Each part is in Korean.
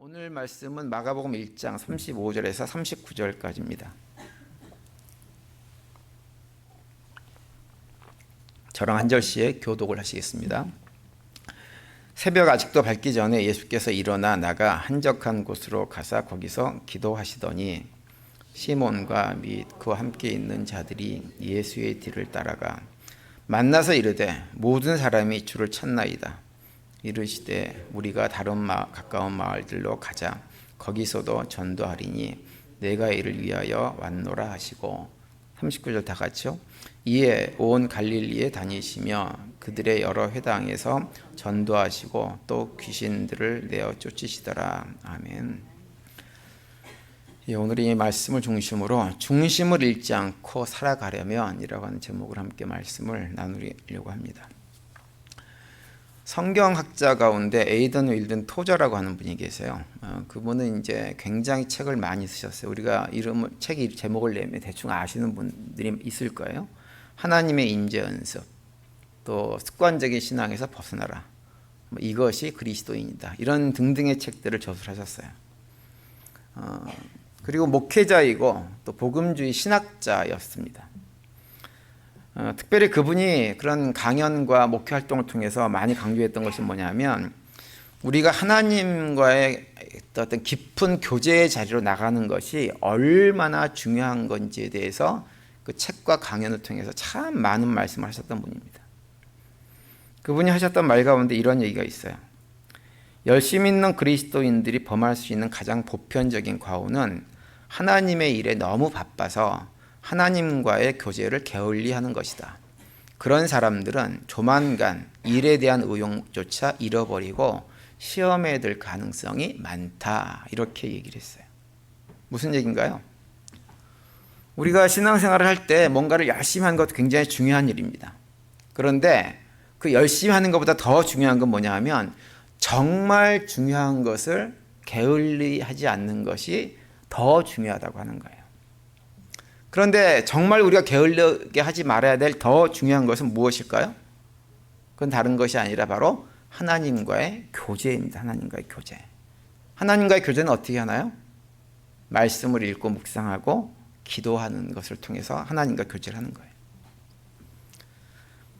오늘 말씀은 마가복음 1장 35절에서 39절까지입니다. 저랑 한 절씩 교독을 하시겠습니다. 새벽 아직도 밝기 전에 예수께서 일어나 나가 한적한 곳으로 가사 거기서 기도하시더니 시몬과 및 그와 함께 있는 자들이 예수의 뒤를 따라가 만나서 이르되 모든 사람이 주를 찾나이다. 이르시되 우리가 다른 가까운 마을들로 가자. 거기서도 전도하리니 내가 이를 위하여 왔노라 하시고 39절 다 같이요. 이에 온 갈릴리에 다니시며 그들의 여러 회당에서 전도하시고 또 귀신들을 내어 쫓으시더라. 아멘. 오늘 이 말씀을 중심으로 중심을 잃지 않고 살아가려면 이라고 하는 제목을 함께 말씀을 나누려고 합니다. 성경학자 가운데 에이던 윌든 토저라고 하는 분이 계세요. 그분은 이제 굉장히 책을 많이 쓰셨어요. 우리가 책 제목을 내면 대충 아시는 분들이 있을 거예요. 하나님의 인재 연습, 또 습관적인 신앙에서 벗어나라, 이것이 그리스도인이다, 이런 등등의 책들을 저술하셨어요. 그리고 목회자이고 또 복음주의 신학자였습니다. 특별히 그분이 그런 강연과 목회 활동을 통해서 많이 강조했던 것이 뭐냐면 우리가 하나님과의 어떤 깊은 교제의 자리로 나가는 것이 얼마나 중요한 건지에 대해서 그 책과 강연을 통해서 참 많은 말씀을 하셨던 분입니다. 그분이 하셨던 말 가운데 이런 얘기가 있어요. 열심히 있는 그리스도인들이 범할 수 있는 가장 보편적인 과오는 하나님의 일에 너무 바빠서 하나님과의 교제를 게을리하는 것이다. 그런 사람들은 조만간 일에 대한 의욕조차 잃어버리고 시험에 들 가능성이 많다. 이렇게 얘기를 했어요. 무슨 얘기인가요? 우리가 신앙생활을 할 때 뭔가를 열심히 하는 것도 굉장히 중요한 일입니다. 그런데 그 열심히 하는 것보다 더 중요한 건 뭐냐 하면 정말 중요한 것을 게을리하지 않는 것이 더 중요하다고 하는 거예요. 그런데 정말 우리가 게을르게 하지 말아야 될 더 중요한 것은 무엇일까요? 그건 다른 것이 아니라 바로 하나님과의 교제입니다. 하나님과의 교제. 하나님과의 교제는 어떻게 하나요? 말씀을 읽고 묵상하고 기도하는 것을 통해서 하나님과 교제를 하는 거예요.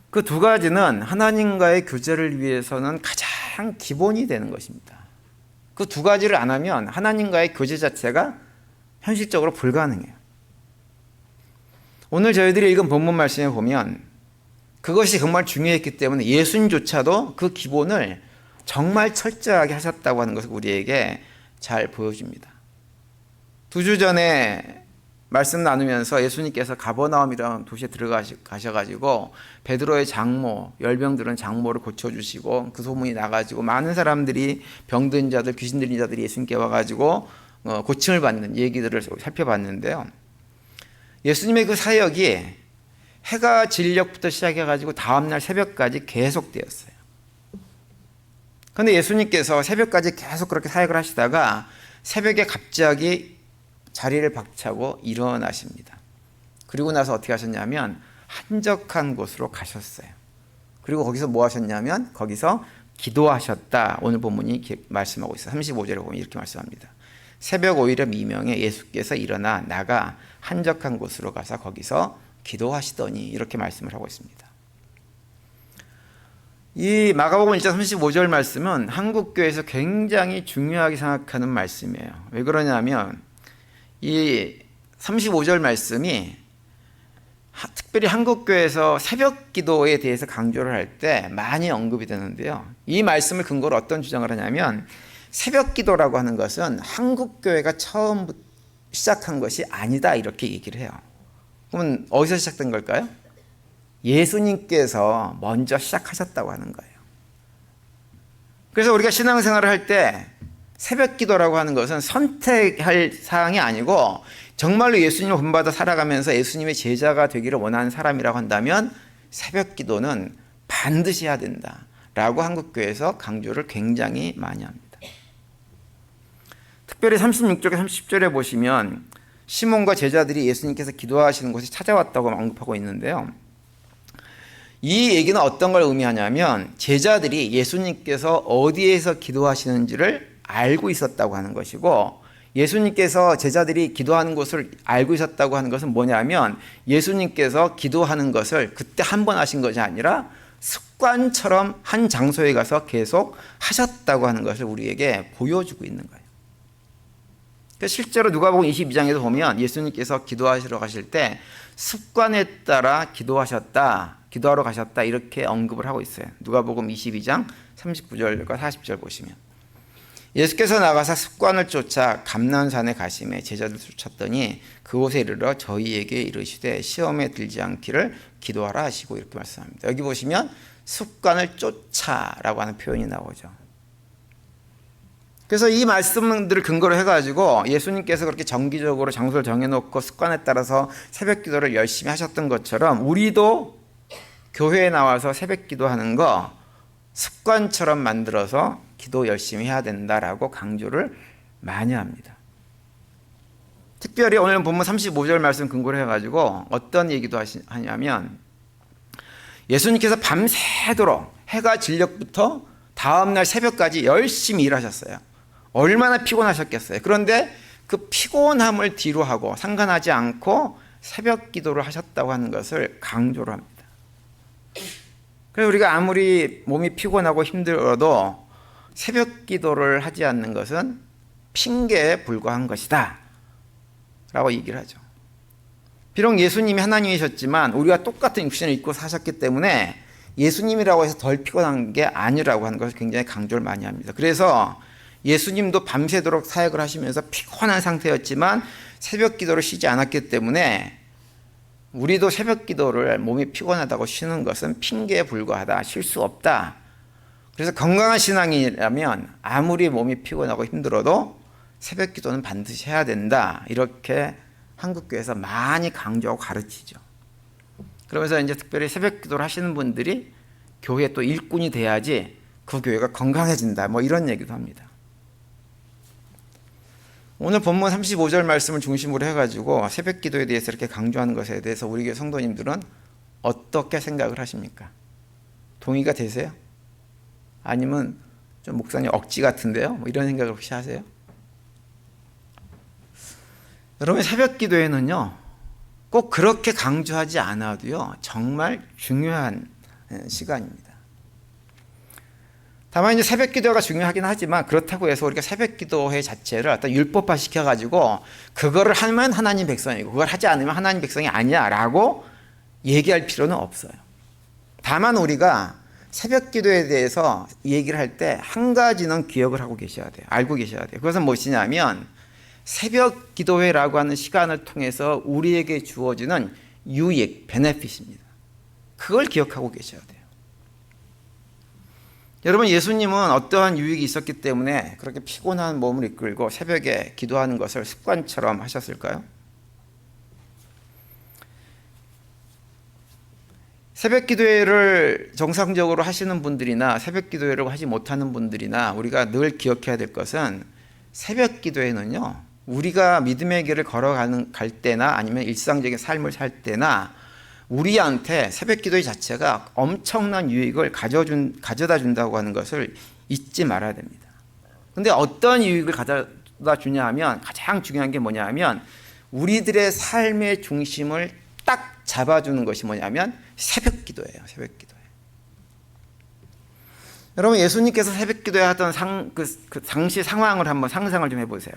그 두 가지는 하나님과의 교제를 위해서는 가장 기본이 되는 것입니다. 그 두 가지를 안 하면 하나님과의 교제 자체가 현실적으로 불가능해요. 오늘 저희들이 읽은 본문 말씀에 보면 그것이 정말 중요했기 때문에 예수님조차도 그 기본을 정말 철저하게 하셨다고 하는 것을 우리에게 잘 보여줍니다. 2주 전에 말씀 나누면서 예수님께서 가버나움이라는 도시에 들어가셔가지고 베드로의 장모, 열병들은 장모를 고쳐주시고 그 소문이 나가지고 많은 사람들이 병든 자들, 귀신 들린 자들이 예수님께 와가지고 고침을 받는 얘기들을 살펴봤는데요. 예수님의 그 사역이 해가 질녘부터 시작해가지고 다음날 새벽까지 계속되었어요. 그런데 예수님께서 새벽까지 계속 그렇게 사역을 하시다가 새벽에 갑자기 자리를 박차고 일어나십니다. 그리고 나서 어떻게 하셨냐면 한적한 곳으로 가셨어요. 그리고 거기서 뭐 하셨냐면 거기서 기도하셨다. 오늘 본문이 말씀하고 있어요. 35절에 보면 이렇게 말씀합니다. 새벽 오히려 미명에 예수께서 일어나 나가 한적한 곳으로 가서 거기서 기도하시더니 이렇게 말씀을 하고 있습니다. 이 마가복음 1장 35절 말씀은 한국교회에서 굉장히 중요하게 생각하는 말씀이에요. 왜 그러냐면 이 35절 말씀이 특별히 한국교회에서 새벽 기도에 대해서 강조를 할 때 많이 언급이 되는데요. 이 말씀을 근거로 어떤 주장을 하냐면 새벽 기도라고 하는 것은 한국교회가 처음 시작한 것이 아니다 이렇게 얘기를 해요. 그러면 어디서 시작된 걸까요? 예수님께서 먼저 시작하셨다고 하는 거예요. 그래서 우리가 신앙생활을 할 때 새벽 기도라고 하는 것은 선택할 사항이 아니고 정말로 예수님을 본받아 살아가면서 예수님의 제자가 되기를 원하는 사람이라고 한다면 새벽 기도는 반드시 해야 된다라고 한국교회에서 강조를 굉장히 많이 합니다. 특별히 36절에 30절에 보시면 시몬과 제자들이 예수님께서 기도하시는 곳에 찾아왔다고 언급하고 있는데요. 이 얘기는 어떤 걸 의미하냐면 제자들이 예수님께서 어디에서 기도하시는지를 알고 있었다고 하는 것이고, 예수님께서 제자들이 기도하는 것을 알고 있었다고 하는 것은 뭐냐면, 예수님께서 기도하는 것을 그때 한 번 하신 것이 아니라 습관처럼 한 장소에 가서 계속 하셨다고 하는 것을 우리에게 보여주고 있는 거예요. 실제로 누가복음 22장에도 보면 예수님께서 기도하시러 가실 때 습관에 따라 기도하러 가셨다 이렇게 언급을 하고 있어요. 누가복음 22장 39절과 40절 보시면, 예수께서 나가사 습관을 쫓아 감난산에 가시매 제자들 쫓았더니 그곳에 이르러 저희에게 이르시되 시험에 들지 않기를 기도하라 하시고, 이렇게 말씀합니다. 여기 보시면 습관을 쫓아라고 하는 표현이 나오죠. 그래서 이 말씀들을 근거로 해가지고 예수님께서 그렇게 정기적으로 장소를 정해놓고 습관에 따라서 새벽 기도를 열심히 하셨던 것처럼, 우리도 교회에 나와서 새벽 기도하는 거 습관처럼 만들어서 기도 열심히 해야 된다라고 강조를 많이 합니다. 특별히 오늘 본문 35절 말씀 근거로 해가지고 어떤 얘기도 하냐면, 예수님께서 밤새도록 해가 질녘부터 다음날 새벽까지 열심히 일하셨어요. 얼마나 피곤하셨겠어요. 그런데 그 피곤함을 뒤로 하고 상관하지 않고 새벽 기도를 하셨다고 하는 것을 강조를 합니다. 그래서 우리가 아무리 몸이 피곤하고 힘들어도 새벽 기도를 하지 않는 것은 핑계에 불과한 것이다 라고 얘기를 하죠. 비록 예수님이 하나님이셨지만 우리가 똑같은 육신을 입고 사셨기 때문에 예수님이라고 해서 덜 피곤한 게 아니라고 하는 것을 굉장히 강조를 많이 합니다. 그래서 예수님도 밤새도록 사역을 하시면서 피곤한 상태였지만 새벽 기도를 쉬지 않았기 때문에 우리도 새벽 기도를 몸이 피곤하다고 쉬는 것은 핑계에 불과하다, 쉴 수 없다. 그래서 건강한 신앙이라면 아무리 몸이 피곤하고 힘들어도 새벽 기도는 반드시 해야 된다, 이렇게 한국교회에서 많이 강조하고 가르치죠. 그러면서 이제 특별히 새벽 기도를 하시는 분들이 교회 또 일꾼이 돼야지 그 교회가 건강해진다, 뭐 이런 얘기도 합니다. 오늘 본문 35절 말씀을 중심으로 해가지고 새벽 기도에 대해서 이렇게 강조하는 것에 대해서 우리 교회 성도님들은 어떻게 생각을 하십니까? 동의가 되세요? 아니면 좀 목사님 억지 같은데요? 뭐 이런 생각을 혹시 하세요? 여러분, 새벽 기도에는요 꼭 그렇게 강조하지 않아도요 정말 중요한 시간입니다. 다만 이제 새벽 기도가 중요하긴 하지만, 그렇다고 해서 우리가 새벽 기도회 자체를 어떤 율법화 시켜가지고 그거를 하면 하나님 백성이고 그걸 하지 않으면 하나님 백성이 아니야 라고 얘기할 필요는 없어요. 다만 우리가 새벽 기도에 대해서 얘기를 할 때 한 가지는 기억을 하고 계셔야 돼요. 알고 계셔야 돼요. 그것은 무엇이냐면, 새벽 기도회라고 하는 시간을 통해서 우리에게 주어지는 유익, 베네핏입니다. 그걸 기억하고 계셔야 돼요. 여러분, 예수님은 어떠한 유익이 있었기 때문에 그렇게 피곤한 몸을 이끌고 새벽에 기도하는 것을 습관처럼 하셨을까요? 새벽 기도회를 정상적으로 하시는 분들이나 새벽 기도회를 하지 못하는 분들이나 우리가 늘 기억해야 될 것은, 새벽 기도회는요 우리가 믿음의 길을 갈 때나 아니면 일상적인 삶을 살 때나 우리한테 새벽 기도회 자체가 엄청난 유익을 가져다 준다고 하는 것을 잊지 말아야 됩니다. 그런데 어떤 유익을 가져다 주냐 하면, 가장 중요한 게 뭐냐 하면 우리들의 삶의 중심을 딱 잡아주는 것이 뭐냐면 새벽 기도예요. 새벽 기도회. 여러분, 예수님께서 새벽 기도회 하던 그 당시 상황을 한번 상상을 좀 해보세요.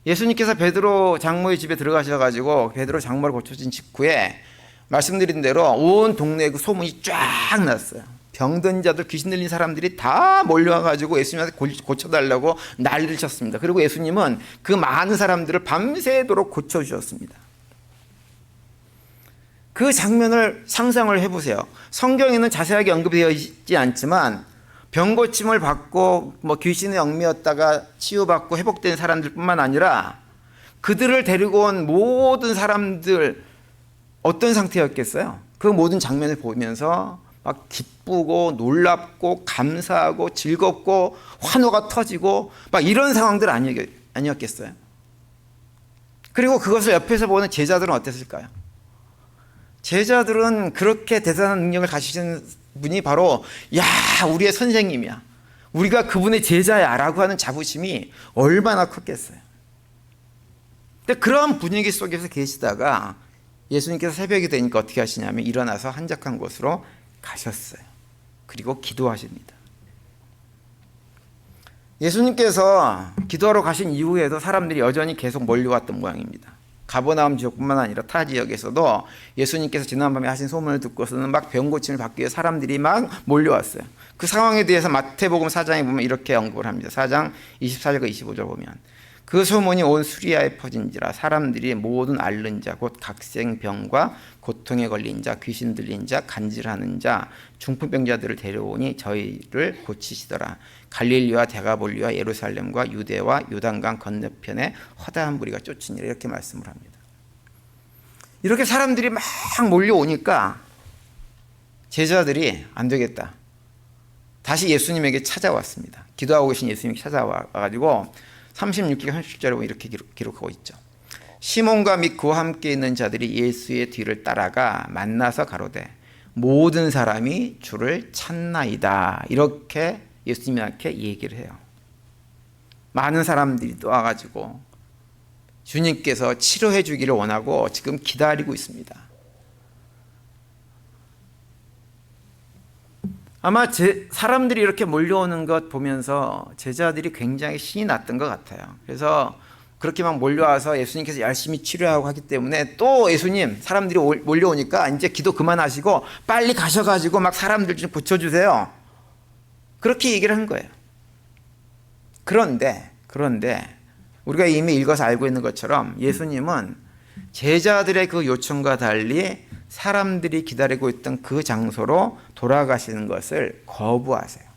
예수님께서 베드로 장모의 집에 들어가셔가지고 베드로 장모를 고쳐진 직후에 말씀드린 대로 온 동네에 그 소문이 쫙 났어요. 병든 자들, 귀신 들린 사람들이 다 몰려와가지고 예수님한테 고쳐달라고 난리를 쳤습니다. 그리고 예수님은 그 많은 사람들을 밤새도록 고쳐주셨습니다. 그 장면을 상상을 해보세요. 성경에는 자세하게 언급되어 있지 않지만 병 고침을 받고 귀신의 얽매였다가 치유받고 회복된 사람들뿐만 아니라 그들을 데리고 온 모든 사람들 어떤 상태였겠어요? 그 모든 장면을 보면서 막 기쁘고 놀랍고 감사하고 즐겁고 환호가 터지고 막 이런 상황들 아니었겠어요? 그리고 그것을 옆에서 보는 제자들은 어땠을까요? 제자들은 그렇게 대단한 능력을 가지신 분이 바로, 야, 우리의 선생님이야, 우리가 그분의 제자야 라고 하는 자부심이 얼마나 컸겠어요. 근데 그런 분위기 속에서 계시다가 예수님께서 새벽이 되니까 어떻게 하시냐면 일어나서 한적한 곳으로 가셨어요. 그리고 기도하십니다. 예수님께서 기도하러 가신 이후에도 사람들이 여전히 계속 몰려왔던 모양입니다. 가버나움 지역뿐만 아니라 타 지역에서도 예수님께서 지난밤에 하신 소문을 듣고서는 막 병 고침을 받기 위해 사람들이 막 몰려왔어요. 그 상황에 대해서 마태복음 4장에 보면 이렇게 언급을 합니다. 4장 24절과 25절 보면 그 소문이 온 수리아에 퍼진지라 사람들이 모든 앓는 자 곧 각생병과 고통에 걸린 자 귀신 들린 자 간질하는 자 중풍병자들을 데려오니 저희를 고치시더라. 갈릴리와 데가볼리와 예루살렘과 유대와 요단강 건너편에 허다한 무리가 쫓으니라 이렇게 말씀을 합니다. 이렇게 사람들이 막 몰려오니까 제자들이 안 되겠다. 다시 예수님에게 찾아왔습니다. 기도하고 계신 예수님이 찾아와가지고 36절 30절에 보면 이렇게 기록하고 있죠. 시몬과 및 그와 함께 있는 자들이 예수의 뒤를 따라가 만나서 가로되 모든 사람이 주를 찾나이다. 이렇게 예수님한테 얘기를 해요. 많은 사람들이 또 와가지고 주님께서 치료해 주기를 원하고 지금 기다리고 있습니다. 아마 사람들이 이렇게 몰려오는 것 보면서 제자들이 굉장히 신이 났던 것 같아요. 그래서 그렇게 막 몰려와서 예수님께서 열심히 치료하고 하기 때문에 또 예수님 사람들이 몰려오니까 이제 기도 그만하시고 빨리 가셔가지고 막 사람들 좀 고쳐주세요. 그렇게 얘기를 한 거예요. 그런데 우리가 이미 읽어서 알고 있는 것처럼 예수님은 제자들의 그 요청과 달리 사람들이 기다리고 있던 그 장소로 돌아가시는 것을 거부하세요.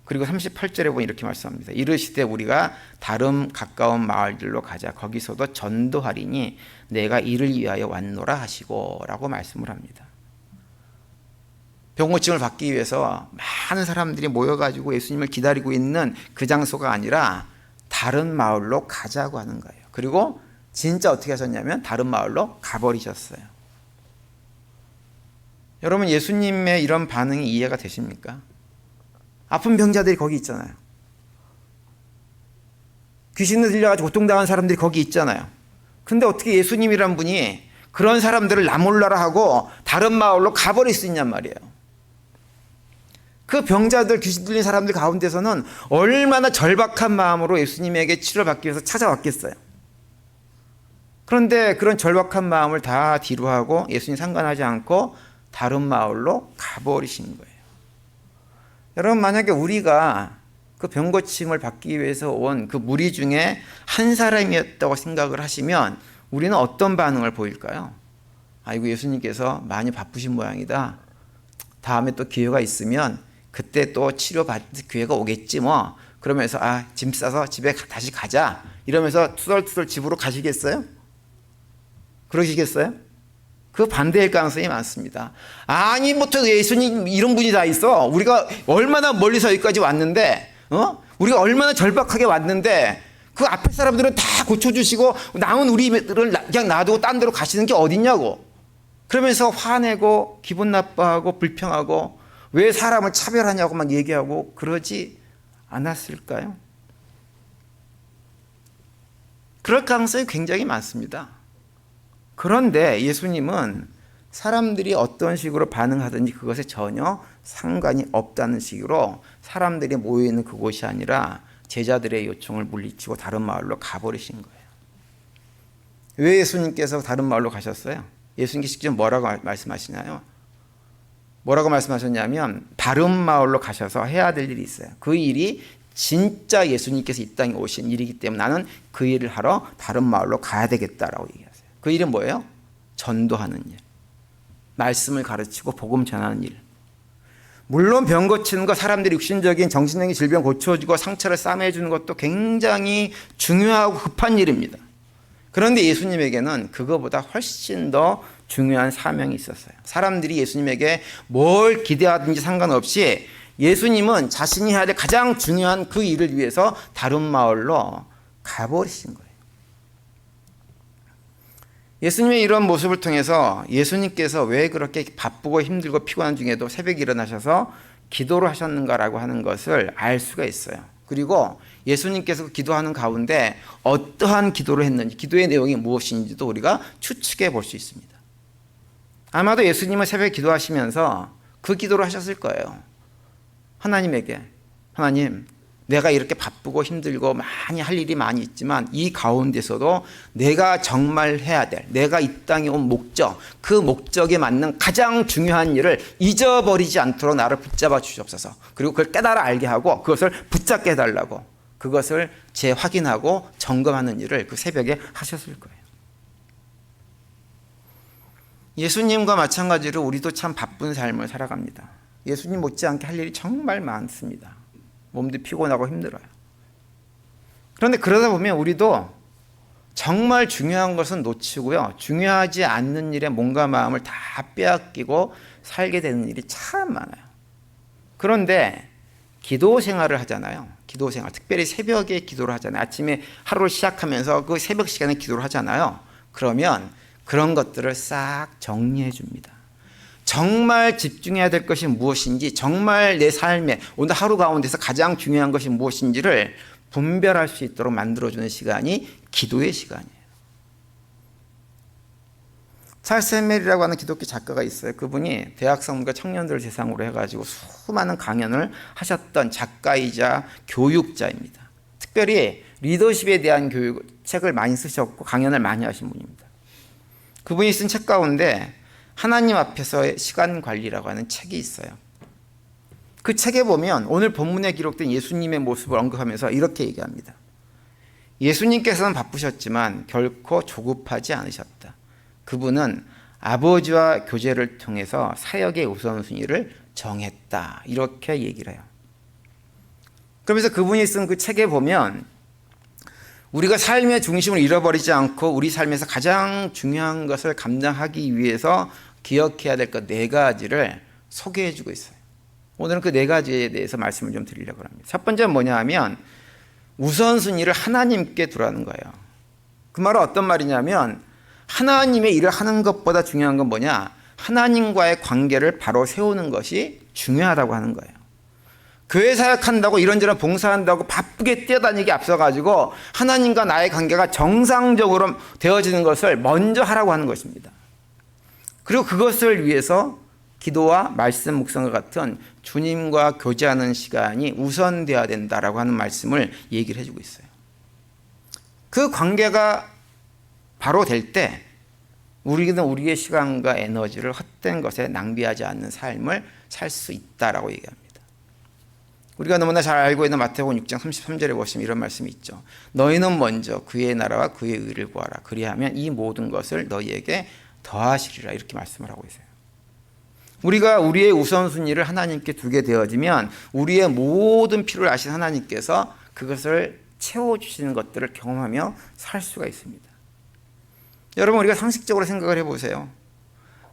그리고 38절에 보면 이렇게 말씀합니다. 이르시되 우리가 다른 가까운 마을들로 가자. 거기서도 전도하리니 내가 이를 위하여 왔노라 하시고 라고 말씀을 합니다. 병고침을 받기 위해서 많은 사람들이 모여가지고 예수님을 기다리고 있는 그 장소가 아니라 다른 마을로 가자고 하는 거예요. 그리고 진짜 어떻게 하셨냐면 다른 마을로 가버리셨어요. 여러분 예수님의 이런 반응이 이해가 되십니까? 아픈 병자들이 거기 있잖아요. 귀신을 들려가지고 고통당한 사람들이 거기 있잖아요. 근데 어떻게 예수님이란 분이 그런 사람들을 나 몰라라 하고 다른 마을로 가버릴 수 있냔 말이에요. 그 병자들 귀신 들린 사람들 가운데서는 얼마나 절박한 마음으로 예수님에게 치료를 받기 위해서 찾아왔겠어요. 그런데 그런 절박한 마음을 다 뒤로 하고 예수님 상관하지 않고 다른 마을로 가버리신 거예요. 여러분 만약에 우리가 그 병고침을 받기 위해서 온 그 무리 중에 한 사람이었다고 생각을 하시면 우리는 어떤 반응을 보일까요? 아이고 예수님께서 많이 바쁘신 모양이다. 다음에 또 기회가 있으면 그때 또 치료받을 기회가 오겠지 뭐. 그러면서 짐 싸서 집에 다시 가자. 이러면서 투덜투덜 집으로 가시겠어요? 그러시겠어요? 그 반대일 가능성이 많습니다. 아니 뭐 예수님 이런 분이 다 있어. 우리가 얼마나 멀리서 여기까지 왔는데 우리가 얼마나 절박하게 왔는데 그 앞에 사람들은 다 고쳐주시고 남은 우리들은 그냥 놔두고 딴 데로 가시는 게 어딨냐고. 그러면서 화내고 기분 나빠하고 불평하고 왜 사람을 차별하냐고 막 얘기하고 그러지 않았을까요? 그럴 가능성이 굉장히 많습니다. 그런데 예수님은 사람들이 어떤 식으로 반응하든지 그것에 전혀 상관이 없다는 식으로 사람들이 모여있는 그곳이 아니라 제자들의 요청을 물리치고 다른 마을로 가버리신 거예요. 왜 예수님께서 다른 마을로 가셨어요? 예수님께서 직접 뭐라고 말씀하시나요? 뭐라고 말씀하셨냐면 다른 마을로 가셔서 해야 될 일이 있어요. 그 일이 진짜 예수님께서 이 땅에 오신 일이기 때문에 나는 그 일을 하러 다른 마을로 가야 되겠다라고 얘기하세요. 그 일은 뭐예요? 전도하는 일. 말씀을 가르치고 복음 전하는 일. 물론 병 고치는 것, 사람들이 육신적인 정신적인 질병 고쳐주고 상처를 싸매주는 것도 굉장히 중요하고 급한 일입니다. 그런데 예수님에게는 그거보다 훨씬 더 중요한 사명이 있었어요. 사람들이 예수님에게 뭘 기대하든지 상관없이 예수님은 자신이 해야 될 가장 중요한 그 일을 위해서 다른 마을로 가버리신 거예요. 예수님의 이런 모습을 통해서 예수님께서 왜 그렇게 바쁘고 힘들고 피곤한 중에도 새벽에 일어나셔서 기도를 하셨는가라고 하는 것을 알 수가 있어요. 그리고 예수님께서 기도하는 가운데 어떠한 기도를 했는지, 기도의 내용이 무엇인지도 우리가 추측해 볼 수 있습니다. 아마도 예수님은 새벽에 기도하시면서 그 기도를 하셨을 거예요. 하나님에게, 하나님, 내가 이렇게 바쁘고 힘들고 많이 할 일이 많이 있지만 이 가운데서도 내가 정말 해야 될, 내가 이 땅에 온 목적, 그 목적에 맞는 가장 중요한 일을 잊어버리지 않도록 나를 붙잡아 주시옵소서. 그리고 그걸 깨달아 알게 하고 그것을 붙잡게 해달라고, 그것을 재확인하고 점검하는 일을 그 새벽에 하셨을 거예요. 예수님과 마찬가지로 우리도 참 바쁜 삶을 살아갑니다. 예수님 못지않게 할 일이 정말 많습니다. 몸도 피곤하고 힘들어요. 그런데 그러다 보면 우리도 정말 중요한 것은 놓치고요, 중요하지 않는 일에 몸과 마음을 다 빼앗기고 살게 되는 일이 참 많아요. 그런데 기도 생활을 하잖아요. 기도 생활, 특별히 새벽에 기도를 하잖아요. 아침에 하루를 시작하면서 그 새벽 시간에 기도를 하잖아요. 그러면 그런 것들을 싹 정리해 줍니다. 정말 집중해야 될 것이 무엇인지, 정말 내 삶에 오늘 하루 가운데서 가장 중요한 것이 무엇인지를 분별할 수 있도록 만들어주는 시간이 기도의 시간이에요. 찰스 헬멜이라고 하는 기독교 작가가 있어요. 그분이 대학생과 청년들을 대상으로 해가지고 수많은 강연을 하셨던 작가이자 교육자입니다. 특별히 리더십에 대한 책을 많이 쓰셨고 강연을 많이 하신 분입니다. 그분이 쓴 책 가운데 하나님 앞에서의 시간 관리라고 하는 책이 있어요. 그 책에 보면 오늘 본문에 기록된 예수님의 모습을 언급하면서 이렇게 얘기합니다. 예수님께서는 바쁘셨지만 결코 조급하지 않으셨다. 그분은 아버지와 교제를 통해서 사역의 우선순위를 정했다. 이렇게 얘기를 해요. 그러면서 그분이 쓴 그 책에 보면 우리가 삶의 중심을 잃어버리지 않고 우리 삶에서 가장 중요한 것을 감당하기 위해서 기억해야 될 것 4가지를 소개해 주고 있어요. 오늘은 그 4가지에 대해서 말씀을 좀 드리려고 합니다. 첫 번째는 뭐냐 하면 우선순위를 하나님께 두라는 거예요. 그 말은 어떤 말이냐면 하나님의 일을 하는 것보다 중요한 건 뭐냐? 하나님과의 관계를 바로 세우는 것이 중요하다고 하는 거예요. 교회 사역한다고 이런저런 봉사한다고 바쁘게 뛰어다니기 앞서가지고 하나님과 나의 관계가 정상적으로 되어지는 것을 먼저 하라고 하는 것입니다. 그리고 그것을 위해서 기도와 말씀 묵상과 같은 주님과 교제하는 시간이 우선되어야 된다라고 하는 말씀을 얘기를 해주고 있어요. 그 관계가 바로 될 때 우리는 우리의 시간과 에너지를 헛된 것에 낭비하지 않는 삶을 살 수 있다라고 얘기합니다. 우리가 너무나 잘 알고 있는 마태복음 6장 33절에 보시면 이런 말씀이 있죠. 너희는 먼저 그의 나라와 그의 의를 구하라. 그리하면 이 모든 것을 너희에게 더하시리라. 이렇게 말씀을 하고 있어요. 우리가 우리의 우선순위를 하나님께 두게 되어지면 우리의 모든 필요를 아신 하나님께서 그것을 채워주시는 것들을 경험하며 살 수가 있습니다. 여러분, 우리가 상식적으로 생각을 해보세요.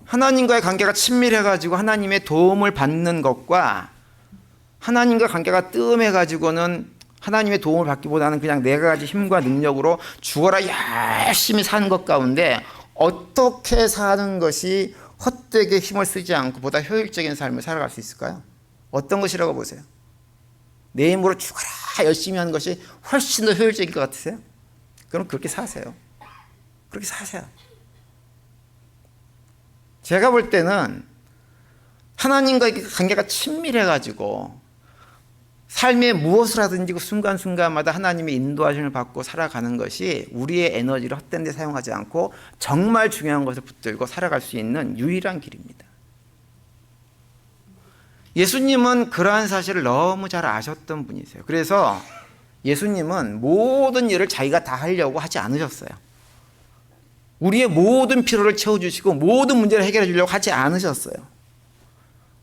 하나님과의 관계가 친밀해가지고 하나님의 도움을 받는 것과 하나님과 관계가 뜸해가지고는 하나님의 도움을 받기보다는 그냥 내가 가진 힘과 능력으로 죽어라 열심히 사는 것 가운데 어떻게 사는 것이 헛되게 힘을 쓰지 않고 보다 효율적인 삶을 살아갈 수 있을까요? 어떤 것이라고 보세요? 내 힘으로 죽어라 열심히 하는 것이 훨씬 더 효율적일 것 같으세요? 그럼 그렇게 사세요. 그렇게 사세요. 제가 볼 때는 하나님과의 관계가 친밀해가지고 삶의 무엇을 하든지 그 순간순간마다 하나님의 인도하심을 받고 살아가는 것이 우리의 에너지를 헛된 데 사용하지 않고 정말 중요한 것을 붙들고 살아갈 수 있는 유일한 길입니다. 예수님은 그러한 사실을 너무 잘 아셨던 분이세요. 그래서 예수님은 모든 일을 자기가 다 하려고 하지 않으셨어요. 우리의 모든 필요를 채워주시고 모든 문제를 해결해 주려고 하지 않으셨어요.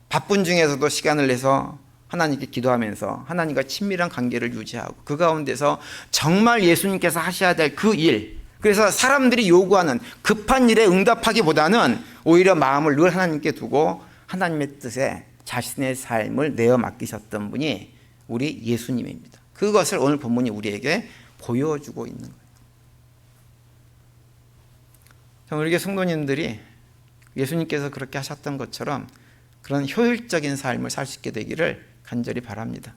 바쁜 중에서도 시간을 내서 하나님께 기도하면서 하나님과 친밀한 관계를 유지하고 그 가운데서 정말 예수님께서 하셔야 될 그 일, 그래서 사람들이 요구하는 급한 일에 응답하기보다는 오히려 마음을 늘 하나님께 두고 하나님의 뜻에 자신의 삶을 내어 맡기셨던 분이 우리 예수님입니다. 그것을 오늘 본문이 우리에게 보여주고 있는 거예요. 우리 성도님들이 예수님께서 그렇게 하셨던 것처럼 그런 효율적인 삶을 살 수 있게 되기를 간절히 바랍니다.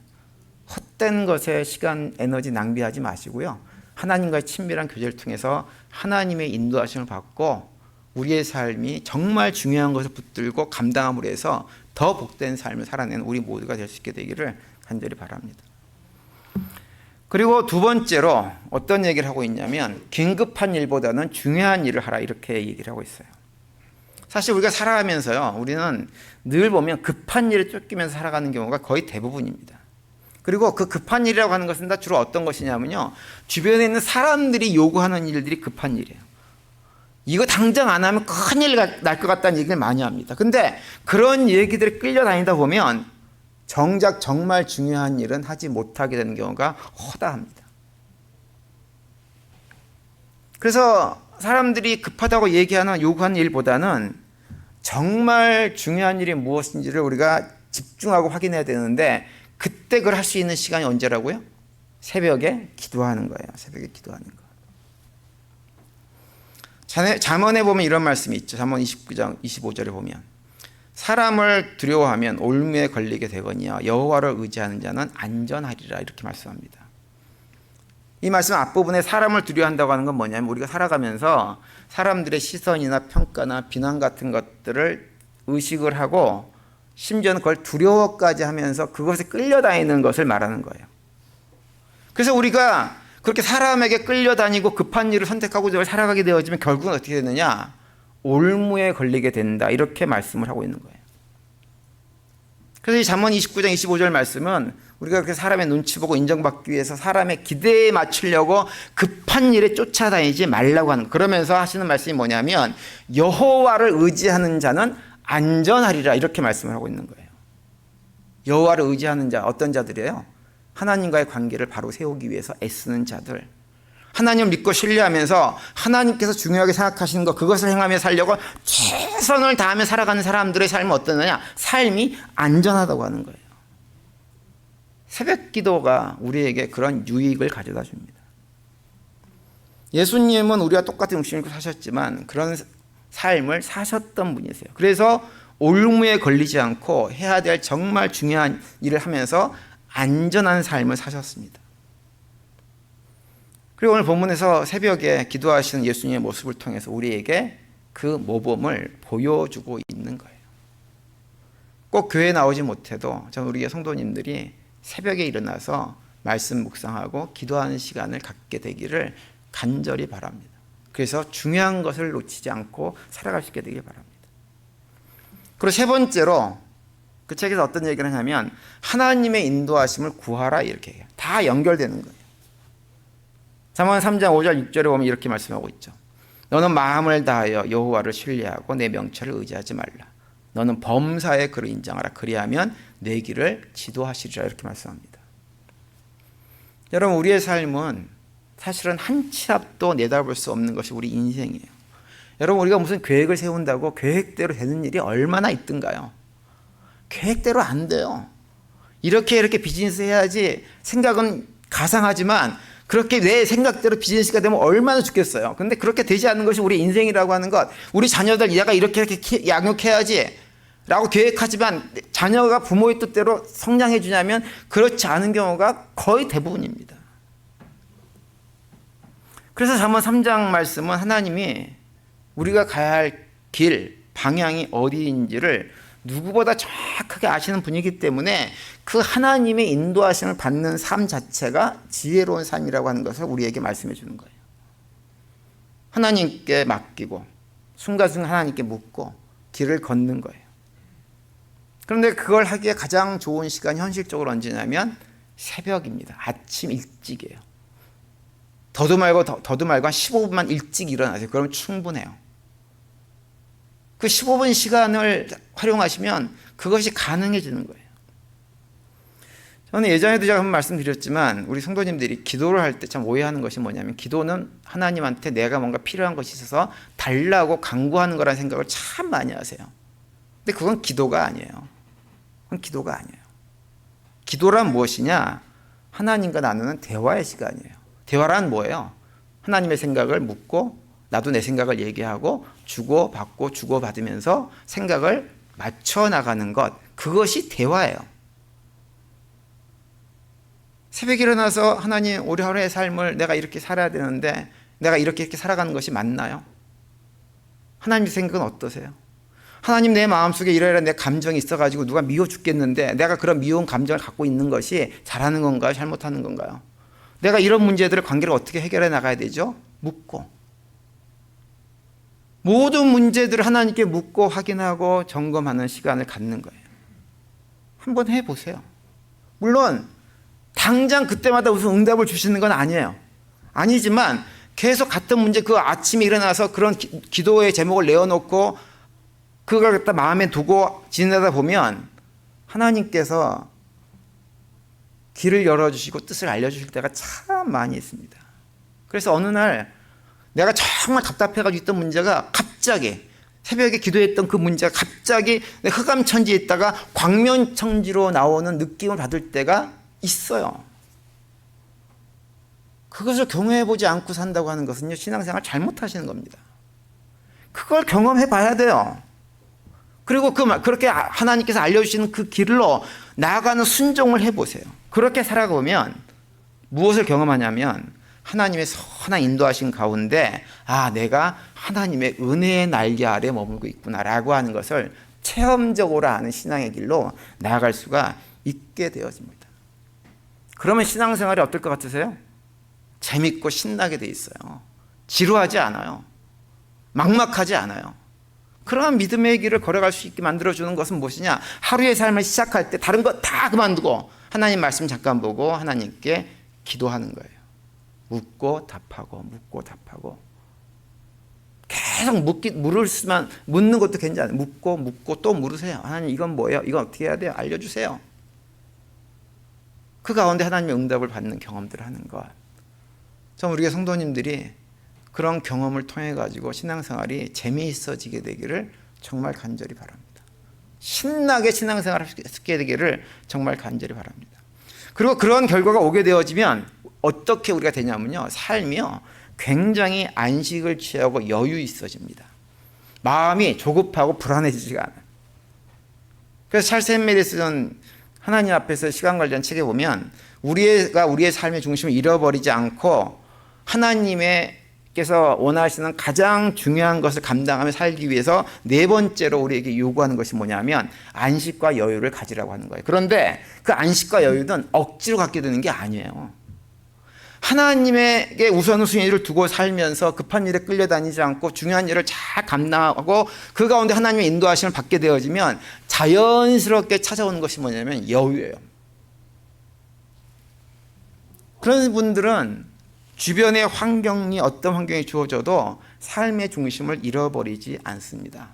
헛된 것에 시간, 에너지 낭비하지 마시고요. 하나님과의 친밀한 교제를 통해서 하나님의 인도하심을 받고 우리의 삶이 정말 중요한 것을 붙들고 감당함으로 해서 더 복된 삶을 살아내는 우리 모두가 될 수 있게 되기를 간절히 바랍니다. 그리고 두 번째로 어떤 얘기를 하고 있냐면 긴급한 일보다는 중요한 일을 하라 이렇게 얘기를 하고 있어요. 사실 우리가 살아가면서요, 우리는 늘 보면 급한 일에 쫓기면서 살아가는 경우가 거의 대부분입니다. 그리고 그 급한 일이라고 하는 것은 다 주로 어떤 것이냐면요, 주변에 있는 사람들이 요구하는 일들이 급한 일이에요. 이거 당장 안 하면 큰일 날 것 같다는 얘기를 많이 합니다. 근데 그런 얘기들에 끌려다니다 보면 정작 정말 중요한 일은 하지 못하게 되는 경우가 허다합니다. 그래서 사람들이 급하다고 얘기하는 요구하는 일보다는 정말 중요한 일이 무엇인지를 우리가 집중하고 확인해야 되는데, 그때 그걸 할 수 있는 시간이 언제라고요? 새벽에 기도하는 거예요. 새벽에 기도하는 거. 잠언에 보면 이런 말씀이 있죠. 잠언 29장 25절에 보면 사람을 두려워하면 올무에 걸리게 되거니와 여호와를 의지하는 자는 안전하리라 이렇게 말씀합니다. 이 말씀 앞부분에 사람을 두려워한다고 하는 건 뭐냐면 우리가 살아가면서 사람들의 시선이나 평가나 비난 같은 것들을 의식을 하고 심지어는 그걸 두려워까지 하면서 그것에 끌려다니는 것을 말하는 거예요. 그래서 우리가 그렇게 사람에게 끌려다니고 급한 일을 선택하고 살아가게 되어지면 결국은 어떻게 되느냐? 올무에 걸리게 된다 이렇게 말씀을 하고 있는 거예요. 그래서 이 잠언 29장 25절 말씀은 우리가 그렇게 사람의 눈치 보고 인정받기 위해서 사람의 기대에 맞추려고 급한 일에 쫓아다니지 말라고 하는 거예요. 그러면서 하시는 말씀이 뭐냐면 여호와를 의지하는 자는 안전하리라 이렇게 말씀을 하고 있는 거예요. 여호와를 의지하는 자 어떤 자들이에요? 하나님과의 관계를 바로 세우기 위해서 애쓰는 자들, 하나님을 믿고 신뢰하면서 하나님께서 중요하게 생각하시는 것 그것을 행하며 살려고 최선을 다하며 살아가는 사람들의 삶은 어떠느냐? 삶이 안전하다고 하는 거예요. 새벽 기도가 우리에게 그런 유익을 가져다 줍니다. 예수님은 우리와 똑같은 육신을 입고 사셨지만 그런 삶을 사셨던 분이세요. 그래서 올무에 걸리지 않고 해야 될 정말 중요한 일을 하면서 안전한 삶을 사셨습니다. 그리고 오늘 본문에서 새벽에 기도하시는 예수님의 모습을 통해서 우리에게 그 모범을 보여주고 있는 거예요. 꼭 교회에 나오지 못해도 저는 우리 성도님들이 새벽에 일어나서 말씀 묵상하고 기도하는 시간을 갖게 되기를 간절히 바랍니다. 그래서 중요한 것을 놓치지 않고 살아갈 수 있게 되길 바랍니다. 그리고 세 번째로 그 책에서 어떤 얘기를 하냐면 하나님의 인도하심을 구하라 이렇게 해요. 다 연결되는 거예요. 잠언 3장 5절 6절에 보면 이렇게 말씀하고 있죠. 너는 마음을 다하여 여호와를 신뢰하고 내 명철을 의지하지 말라. 너는 범사에 그를 인정하라. 그리하면 내 길을 지도하시리라 이렇게 말씀합니다. 여러분 우리의 삶은 사실은 한 치 앞도 내다볼 수 없는 것이 우리 인생이에요. 여러분 우리가 무슨 계획을 세운다고 계획대로 되는 일이 얼마나 있던가요? 계획대로 안 돼요. 이렇게 비즈니스 해야지 생각은 가상하지만 그렇게 내 생각대로 비즈니스가 되면 얼마나 좋겠어요. 근데 그렇게 되지 않는 것이 우리 인생이라고 하는 것. 우리 자녀들 얘가 이렇게 양육해야지 라고 계획하지만 자녀가 부모의 뜻대로 성장해 주냐면 그렇지 않은 경우가 거의 대부분입니다. 그래서 잠언 3장 말씀은 하나님이 우리가 가야 할 길, 방향이 어디인지를 누구보다 정확하게 아시는 분이기 때문에 그 하나님의 인도하심을 받는 삶 자체가 지혜로운 삶이라고 하는 것을 우리에게 말씀해 주는 거예요. 하나님께 맡기고 순간순간 하나님께 묻고 길을 걷는 거예요. 그런데 그걸 하기에 가장 좋은 시간이 현실적으로 언제냐면 새벽입니다. 아침 일찍이에요. 더도 말고 한 15분만 일찍 일어나세요. 그러면 충분해요. 그 15분 시간을 활용하시면 그것이 가능해지는 거예요. 저는 예전에도 제가 한번 말씀드렸지만 우리 성도님들이 기도를 할 때 참 오해하는 것이 뭐냐면 기도는 하나님한테 내가 뭔가 필요한 것이 있어서 달라고 간구하는 거라는 생각을 참 많이 하세요. 근데 그건 기도가 아니에요. 그건 기도가 아니에요. 기도란 무엇이냐? 하나님과 나누는 대화의 시간이에요. 대화란 뭐예요? 하나님의 생각을 묻고 나도 내 생각을 얘기하고 주고받고 주고받으면서 생각을 맞춰 나가는 것, 그것이 대화예요. 새벽에 일어나서 하나님, 우리 하루의 삶을 내가 이렇게 살아야 되는데 내가 이렇게 살아가는 것이 맞나요? 하나님 생각은 어떠세요? 하나님, 내 마음속에 이러이러한 내 감정이 있어가지고 누가 미워 죽겠는데 내가 그런 미운 감정을 갖고 있는 것이 잘하는 건가요? 잘못하는 건가요? 내가 이런 문제들을 관계를 어떻게 해결해 나가야 되죠? 묻고, 모든 문제들을 하나님께 묻고 확인하고 점검하는 시간을 갖는 거예요. 한번 해보세요. 물론 당장 그때마다 무슨 응답을 주시는 건 아니에요. 아니지만 계속 같은 문제, 그 아침에 일어나서 그런 기도의 제목을 내어놓고 그걸 갖다 마음에 두고 지내다 보면 하나님께서 길을 열어주시고 뜻을 알려주실 때가 참 많이 있습니다. 그래서 어느 날 내가 정말 답답해가지고 있던 문제가 갑자기 새벽에 기도했던 그 문제가 갑자기 흑암천지에 있다가 광명천지로 나오는 느낌을 받을 때가 있어요. 그것을 경험해보지 않고 산다고 하는 것은요, 신앙생활 잘못하시는 겁니다. 그걸 경험해 봐야 돼요. 그리고 그렇게 하나님께서 알려주시는 그 길로 나아가는 순종을 해보세요. 그렇게 살아보면 무엇을 경험하냐면 하나님의 선한 인도하신 가운데 내가 하나님의 은혜의 날개 아래 머물고 있구나라고 하는 것을 체험적으로 아는 신앙의 길로 나아갈 수가 있게 되어집니다. 그러면 신앙생활이 어떨 것 같으세요? 재밌고 신나게 돼 있어요. 지루하지 않아요. 막막하지 않아요. 그런 믿음의 길을 걸어갈 수 있게 만들어주는 것은 무엇이냐? 하루의 삶을 시작할 때 다른 거 다 그만두고 하나님 말씀 잠깐 보고 하나님께 기도하는 거예요. 묻고 답하고 묻고 답하고, 계속 묻는 것도 괜찮아요. 묻고 또 물으세요. 하나님, 이건 뭐예요? 이건 어떻게 해야 돼요? 알려주세요. 그 가운데 하나님의 응답을 받는 경험들을 하는 것. 전 우리 성도님들이 그런 경험을 통해 가지고 신앙생활이 재미있어지게 되기를 정말 간절히 바랍니다. 신나게 신앙생활을 하게 되기를 정말 간절히 바랍니다. 그리고 그런 결과가 오게 되어지면 어떻게 우리가 되냐면요, 삶이요 굉장히 안식을 취하고 여유 있어집니다. 마음이 조급하고 불안해지지가 않아요. 그래서 찰스 햄멜이 쓰는 하나님 앞에서 시간 관련 책에 보면 우리의 삶의 중심을 잃어버리지 않고 하나님께서 원하시는 가장 중요한 것을 감당하며 살기 위해서 네 번째로 우리에게 요구하는 것이 뭐냐면 안식과 여유를 가지라고 하는 거예요. 그런데 그 안식과 여유는 억지로 갖게 되는 게 아니에요. 하나님에게 우선순위를 두고 살면서 급한 일에 끌려다니지 않고 중요한 일을 잘 감당하고 그 가운데 하나님의 인도하심을 받게 되어지면 자연스럽게 찾아오는 것이 뭐냐면 여유예요. 그런 분들은 주변의 환경이 어떤 환경이 주어져도 삶의 중심을 잃어버리지 않습니다.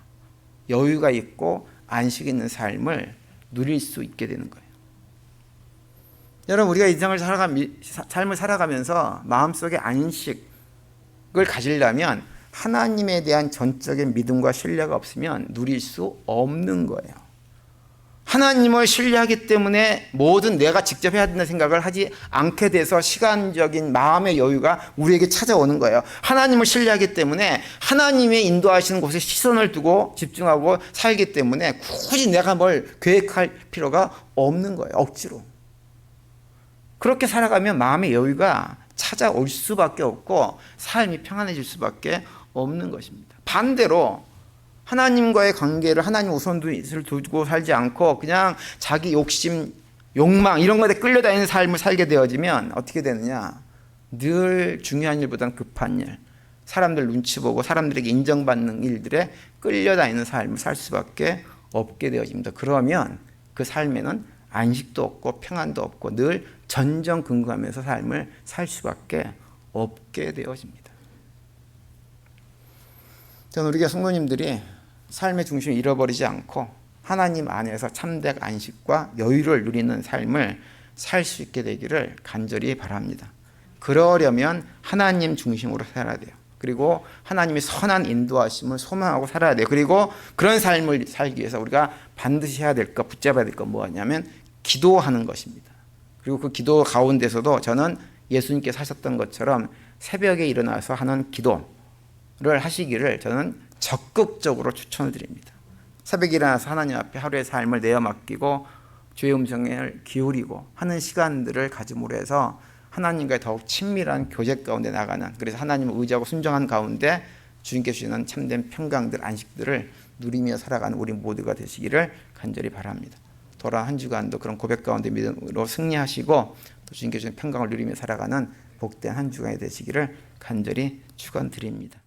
여유가 있고 안식 있는 삶을 누릴 수 있게 되는 거예요. 여러분, 우리가 인생을 삶을 살아가면서 마음속에 안식을 가지려면 하나님에 대한 전적인 믿음과 신뢰가 없으면 누릴 수 없는 거예요. 하나님을 신뢰하기 때문에 뭐든 내가 직접 해야 된다는 생각을 하지 않게 돼서 시간적인 마음의 여유가 우리에게 찾아오는 거예요. 하나님을 신뢰하기 때문에 하나님의 인도하시는 곳에 시선을 두고 집중하고 살기 때문에 굳이 내가 뭘 계획할 필요가 없는 거예요. 억지로. 그렇게 살아가면 마음의 여유가 찾아올 수밖에 없고 삶이 평안해질 수밖에 없는 것입니다. 반대로 하나님과의 관계를 하나님 우선순위를 두고 살지 않고 그냥 자기 욕심, 욕망 이런 것에 끌려다니는 삶을 살게 되어지면 어떻게 되느냐? 늘 중요한 일보다는 급한 일, 사람들 눈치 보고 사람들에게 인정받는 일들에 끌려다니는 삶을 살 수밖에 없게 되어집니다. 그러면 그 삶에는 안식도 없고 평안도 없고 늘 전전긍긍하면서 삶을 살 수밖에 없게 되어집니다. 저는 우리가 성도님들이 삶의 중심을 잃어버리지 않고 하나님 안에서 참된 안식과 여유를 누리는 삶을 살 수 있게 되기를 간절히 바랍니다. 그러려면 하나님 중심으로 살아야 돼요. 그리고 하나님의 선한 인도하심을 소망하고 살아야 돼요. 그리고 그런 삶을 살기 위해서 우리가 반드시 해야 될 것, 붙잡아야 될 것 뭐냐면 기도하는 것입니다. 그리고 그 기도 가운데서도 저는 예수님께서 하셨던 것처럼 새벽에 일어나서 하는 기도를 하시기를 저는 적극적으로 추천을 드립니다. 새벽에 일어나서 하나님 앞에 하루의 삶을 내어 맡기고 주의 음성을 기울이고 하는 시간들을 가짐으로 해서 하나님과의 더욱 친밀한 교제 가운데 나가는, 그래서 하나님을 의지하고 순종한 가운데 주님께 주시는 참된 평강들, 안식들을 누리며 살아가는 우리 모두가 되시기를 간절히 바랍니다. 돌아온 한 주간도 그런 고백 가운데 믿음으로 승리하시고 또 주님께 주시는 평강을 누리며 살아가는 복된 한 주간이 되시기를 간절히 축원드립니다.